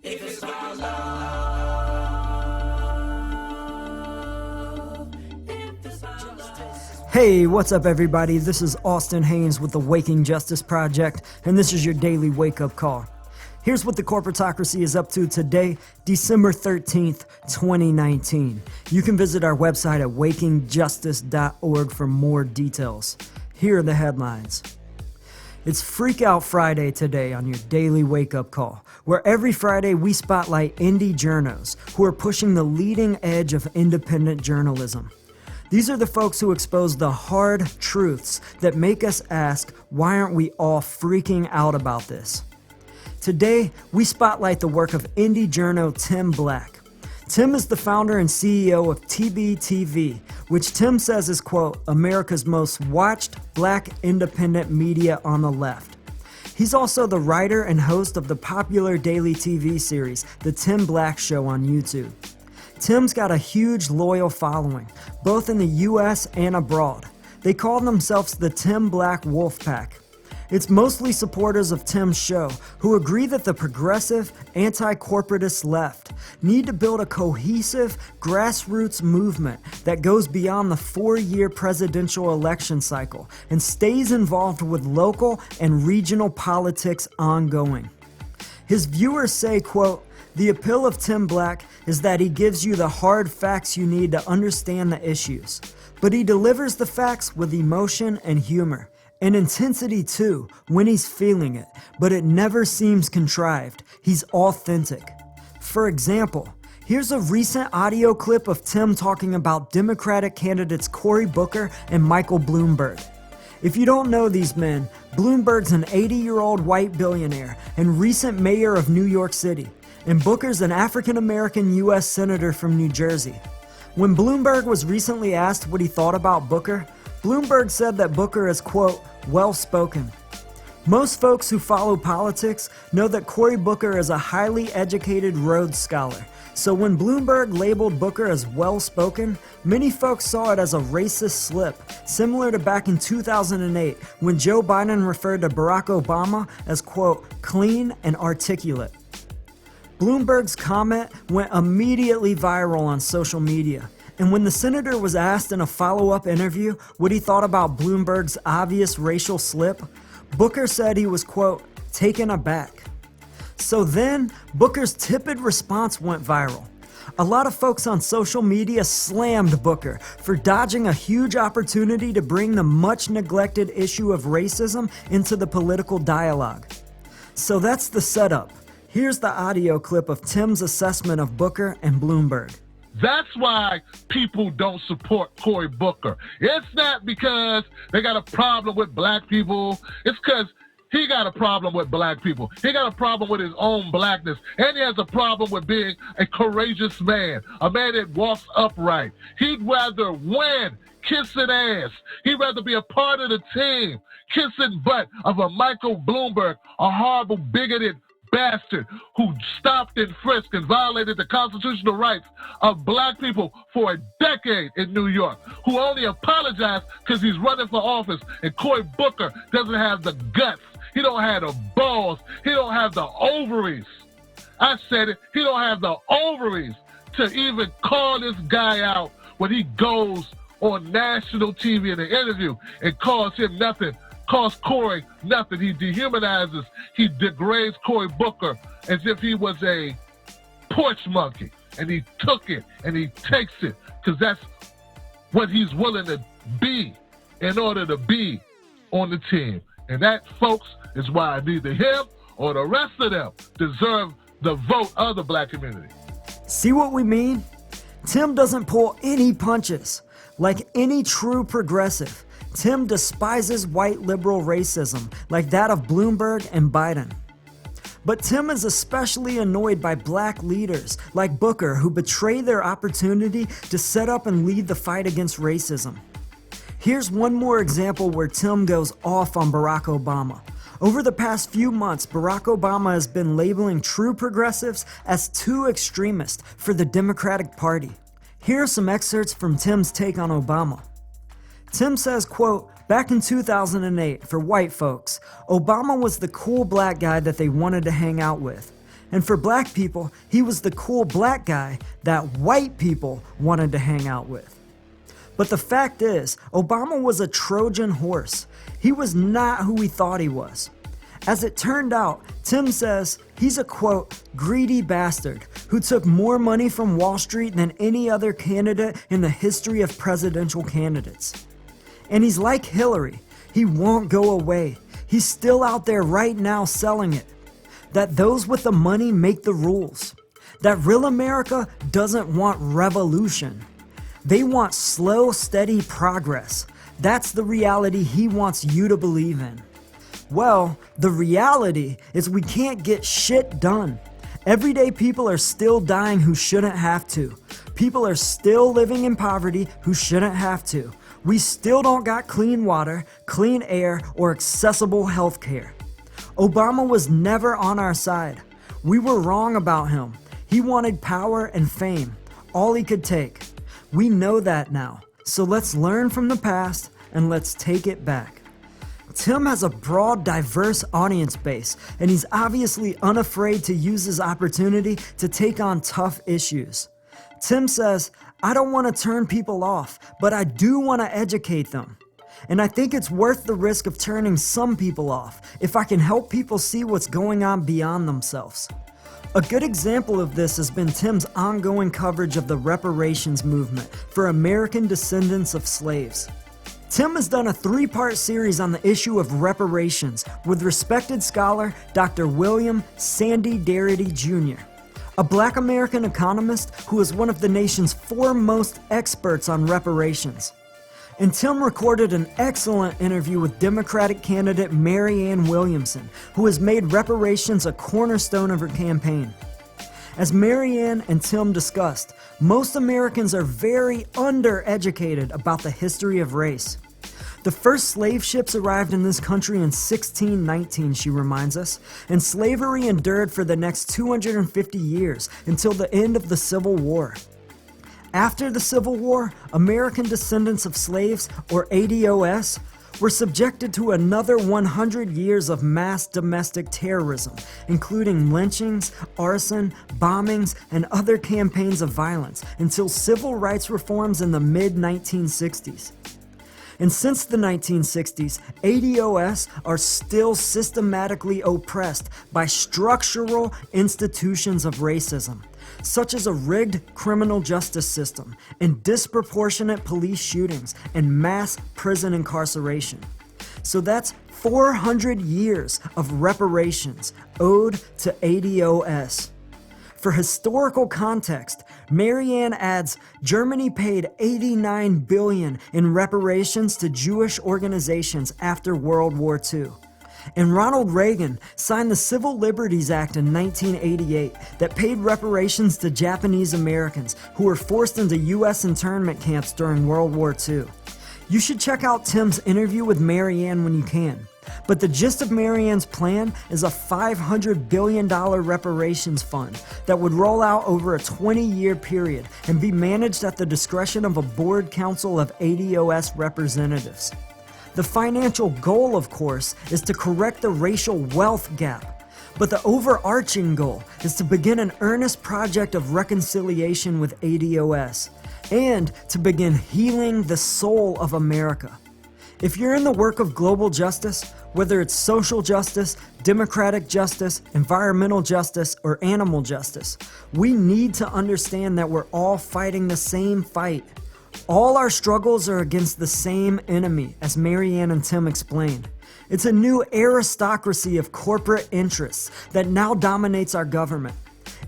If it's about love, if it's about justice. Hey, what's up everybody? This is Austin Haynes with the Waking Justice Project, and this is your daily wake-up call. Here's what the corporatocracy is up to today, December 13th, 2019. You can visit our website at wakingjustice.org for more details. Here are the headlines. It's Freakout-Friday today on your daily wake-up call, where every Friday we spotlight indie journos who are pushing the leading edge of independent journalism. These are the folks who expose the hard truths that make us ask, why aren't we all freaking out about this? Today, we spotlight the work of indie journo Tim Black. Tim is the founder and CEO of TBTV, which Tim says is, quote, America's most watched black independent media on the left. He's also the writer and host of the popular daily TV series, The Tim Black Show on YouTube. Tim's got a huge loyal following, both in the US and abroad. They call themselves the Tim Black Wolfpack. It's mostly supporters of Tim's show who agree that the progressive, anti-corporatist left need to build a cohesive, grassroots movement that goes beyond the 4-year presidential election cycle and stays involved with local and regional politics ongoing. His viewers say, quote, the appeal of Tim Black is that he gives you the hard facts you need to understand the issues, but he delivers the facts with emotion and humor. And intensity too, when he's feeling it, but it never seems contrived. He's authentic. For example, here's a recent audio clip of Tim talking about Democratic candidates Cory Booker and Michael Bloomberg. If you don't know these men, Bloomberg's an 80-year-old white billionaire and recent mayor of New York City, and Booker's an African-American U.S. senator from New Jersey. When Bloomberg was recently asked what he thought about Booker, Bloomberg said that Booker is, quote, well-spoken. Most folks who follow politics know that Cory Booker is a highly educated Rhodes Scholar. So when Bloomberg labeled Booker as well-spoken, many folks saw it as a racist slip, similar to back in 2008 when Joe Biden referred to Barack Obama as, quote, clean and articulate. Bloomberg's comment went immediately viral on social media. And when the senator was asked in a follow-up interview what he thought about Bloomberg's obvious racial slip, Booker said he was, quote, taken aback. So then, Booker's tepid response went viral. A lot of folks on social media slammed Booker for dodging a huge opportunity to bring the much-neglected issue of racism into the political dialogue. So that's the setup. Here's the audio clip of Tim's assessment of Booker and Bloomberg. That's why people don't support Cory Booker. It's not because they got a problem with black people. It's because he got a problem with black people. He got a problem with his own blackness. And he has a problem with being a courageous man, a man that walks upright. He'd rather win kissing ass. He'd rather be a part of the team, kissing butt of a Michael Bloomberg, a horrible, bigoted bastard who stopped and frisked and violated the constitutional rights of black people for a decade in New York, who only apologized because he's running for office, and Cory Booker doesn't have the guts. He don't have the balls. He don't have the ovaries. I said it. He don't have the ovaries to even call this guy out when he goes on national TV in an interview and calls him nothing. Calls Cory nothing. He dehumanizes, he degrades Cory Booker as if he was a porch monkey. And he took it and he takes it because that's what he's willing to be in order to be on the team. And that, folks, is why neither him or the rest of them deserve the vote of the black community. See what we mean? Tim doesn't pull any punches. Like any true progressive, Tim despises white liberal racism like that of Bloomberg and Biden. But Tim is especially annoyed by black leaders like Booker who betray their opportunity to set up and lead the fight against racism. Here's one more example where Tim goes off on Barack Obama. Over the past few months, Barack Obama has been labeling true progressives as too extremist for the Democratic Party. Here are some excerpts from Tim's take on Obama. Tim says, quote, back in 2008, for white folks, Obama was the cool black guy that they wanted to hang out with. And for black people, he was the cool black guy that white people wanted to hang out with. But the fact is, Obama was a Trojan horse. He was not who we thought he was. As it turned out, Tim says he's a, quote, greedy bastard who took more money from Wall Street than any other candidate in the history of presidential candidates. And he's like Hillary. He won't go away. He's still out there right now selling it. That those with the money make the rules. That real America doesn't want revolution. They want slow, steady progress. That's the reality he wants you to believe in. Well, the reality is we can't get shit done. Everyday people are still dying who shouldn't have to. People are still living in poverty who shouldn't have to. We still don't got clean water, clean air, or accessible health care. Obama was never on our side. We were wrong about him. He wanted power and fame, all he could take. We know that now, so let's learn from the past and let's take it back. Tim has a broad, diverse audience base, and he's obviously unafraid to use his opportunity to take on tough issues. Tim says, I don't want to turn people off, but I do want to educate them. And I think it's worth the risk of turning some people off if I can help people see what's going on beyond themselves. A good example of this has been Tim's ongoing coverage of the reparations movement for American descendants of slaves. Tim has done a 3-part series on the issue of reparations with respected scholar Dr. William Sandy Darity Jr., a black American economist who is one of the nation's foremost experts on reparations. And Tim recorded an excellent interview with Democratic candidate Marianne Williamson, who has made reparations a cornerstone of her campaign. As Marianne and Tim discussed, most Americans are very undereducated about the history of race. The first slave ships arrived in this country in 1619, she reminds us, and slavery endured for the next 250 years until the end of the Civil War. After the Civil War, American descendants of slaves, or ADOS, were subjected to another 100 years of mass domestic terrorism, including lynchings, arson, bombings, and other campaigns of violence, until civil rights reforms in the mid-1960s. And since the 1960s, ADOS are still systematically oppressed by structural institutions of racism, such as a rigged criminal justice system and disproportionate police shootings and mass prison incarceration. So that's 400 years of reparations owed to ADOS. For historical context, Marianne adds Germany paid $89 billion in reparations to Jewish organizations after World War II. And Ronald Reagan signed the Civil Liberties Act in 1988 that paid reparations to Japanese Americans who were forced into U.S. internment camps during World War II. You should check out Tim's interview with Marianne when you can. But the gist of Marianne's plan is a $500 billion reparations fund that would roll out over a 20-year period and be managed at the discretion of a board council of ADOS representatives. The financial goal, of course, is to correct the racial wealth gap. But the overarching goal is to begin an earnest project of reconciliation with ADOS and to begin healing the soul of America. If you're in the work of global justice, whether it's social justice, democratic justice, environmental justice, or animal justice, we need to understand that we're all fighting the same fight. All our struggles are against the same enemy, as Marianne and Tim explained. It's a new aristocracy of corporate interests that now dominates our government.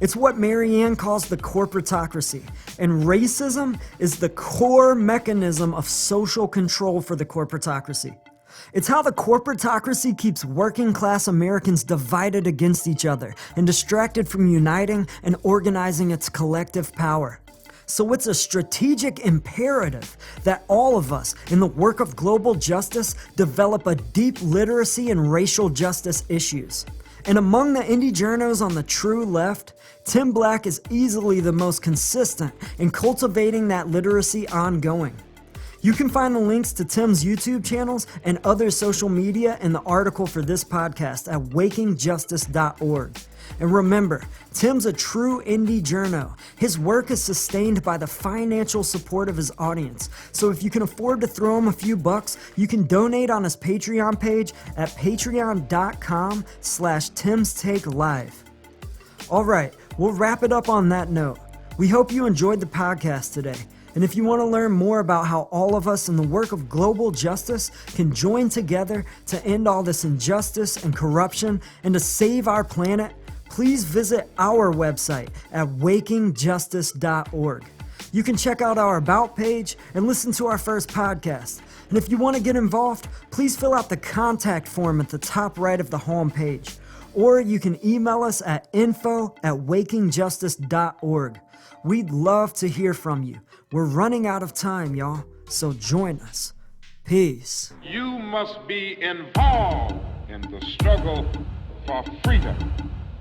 It's what Marianne calls the corporatocracy, and racism is the core mechanism of social control for the corporatocracy. It's how the corporatocracy keeps working class Americans divided against each other and distracted from uniting and organizing its collective power. So it's a strategic imperative that all of us in the work of global justice develop a deep literacy in racial justice issues. And among the indie journos on the true left, Tim Black is easily the most consistent in cultivating that literacy ongoing. You can find the links to Tim's YouTube channels and other social media in the article for this podcast at wakingjustice.org. And remember, Tim's a true indie journo. His work is sustained by the financial support of his audience. So if you can afford to throw him a few bucks, you can donate on his Patreon page at patreon.com/TimsTakeLive. All right, we'll wrap it up on that note. We hope you enjoyed the podcast today. And if you want to learn more about how all of us in the work of global justice can join together to end all this injustice and corruption and to save our planet, please visit our website at wakingjustice.org. You can check out our About page and listen to our first podcast. And if you want to get involved, please fill out the contact form at the top right of the home page. Or you can email us at info@wakingjustice.org. We'd love to hear from you. We're running out of time, y'all, so join us. Peace. You must be involved in the struggle for freedom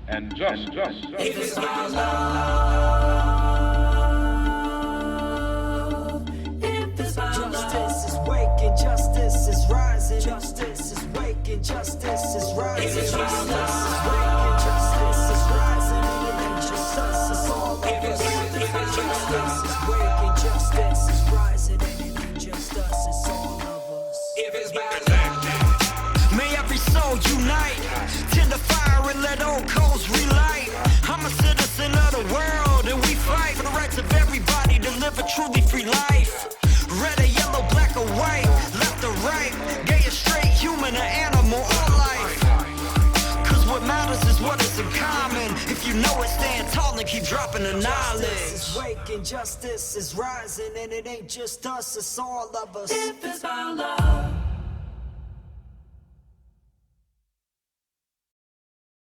and justice. If it's about love, if it's about Justice is waking, justice is rising. Justice is waking, justice is rising. If it's about Justice is waking, justice is rising. And it ain't just us, it's all of us. Justice is waking, justice is rising. And it ain't just us, it's all of us. if it's about May every soul unite, tend the fire and let old coals relight. I'm a citizen of the world and we fight for the rights of everybody to live a truly free life. Red or yellow, black or white, left or right, gay or straight, human or animal, all life. Cause what matters is what is in common. If you know it, stand tall and keep dropping the knowledge. Justice is waking, justice is rising. And it ain't just us, it's all of us. if it's about love.